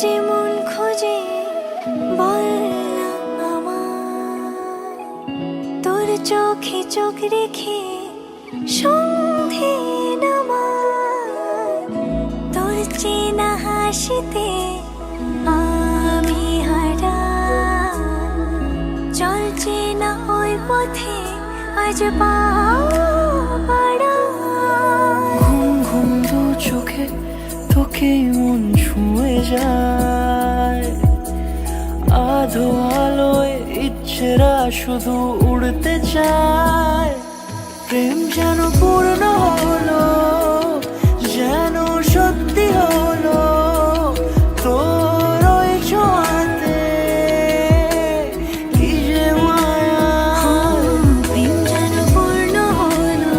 যেমন খোঁজে বল না আমায়, তোর চোখে চোখ রেখে সন্ধে নামায়, তোর চেনা হাসিতে আমি হারাই, চল চেনা ওই পথে আজ পা বাড়াই। ঘুম ঘুম দু চোখে তোকে মন ছুঁয়ে যায়, আধো আলোয় ইচ্ছেরা শুধু উড়তে চায়। প্রেম যেন পূর্ণ হলো, যেন সত্যি হলো, তোর ওই ছোঁয়াতে কি যে মায়া। প্রেম যেন পূর্ণ হলো,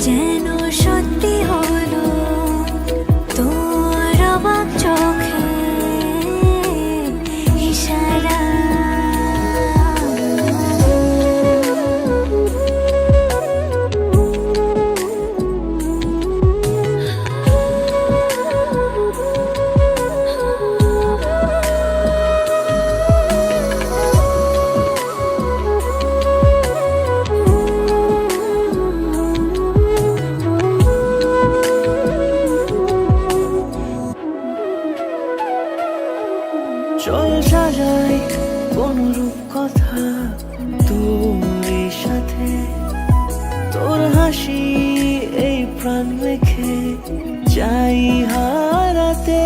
যেন সত্যি হলো, তোর অবাক চোখে ইশারা। চল সাজাই কোন রূপকথা তোর সাথে, তোর হাসি এই প্রাণ রেখে চাই হারাতে।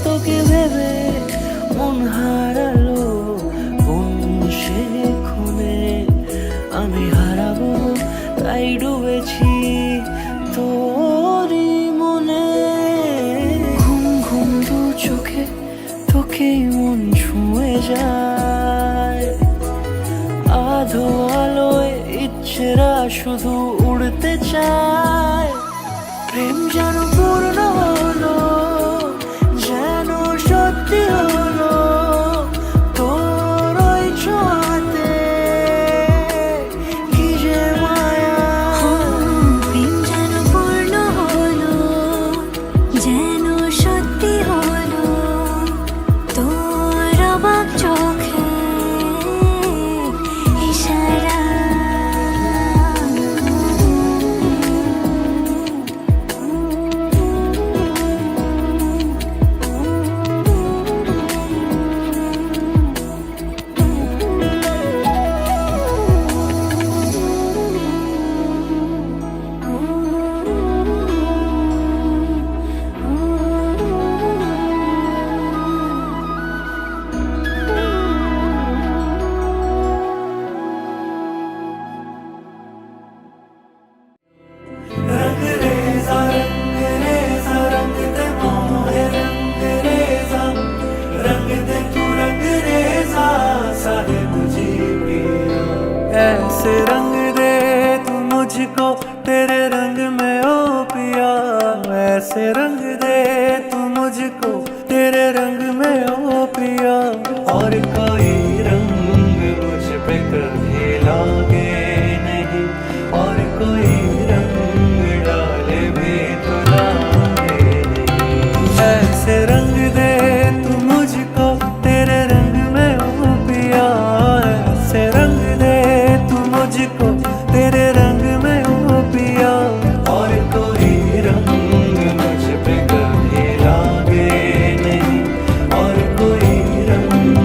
তোকে ভেবে মন হারালো কোন সে ক্ষণে, আমি হারাবো তাই ডুবেছি তোরই মনে। ঘুম ঘুম দু চোখে তোকে মন ছুঁয়ে যায়, আধো আলোয় ইচ্ছেরা শুধু উড়তে চায়। প্রেম যেন পূর্ণ হলো, যেন সত্যি হলো, তোর ওই ছোঁয়াতে কি যে মায়া। প্রেম যেন পূর্ণ হলো, যেন সত্যি হলো, তোর অবাক চোখে ইশারা। ऐसे रंग दे तू मुझको तेरे रंग में ओ पिया, ऐसे रंग दे तू मुझको तेरे रंग में ओ पिया। और कोई रंग मुझ पे कभी लागे नहीं, और कोई रंग डाले भी तो लागे नहीं। ऐसे रंग दे तू मुझको तेरे रंग में ओ पिया, ऐसे रंग दे तू मुझको तेरे रंग में ओ पिया। और कोई रंग मुझ पे कभी लागे नहीं, और कोई रंग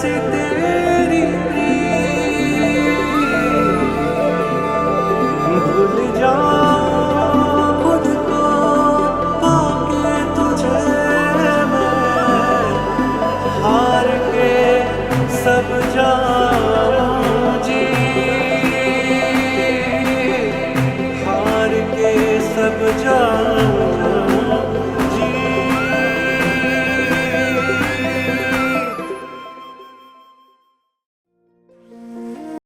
ऐसी तेरी भूल जाऊं खुद को पाके तुझे मैं, हार के सब जाऊं जी, हार के सब जाऊं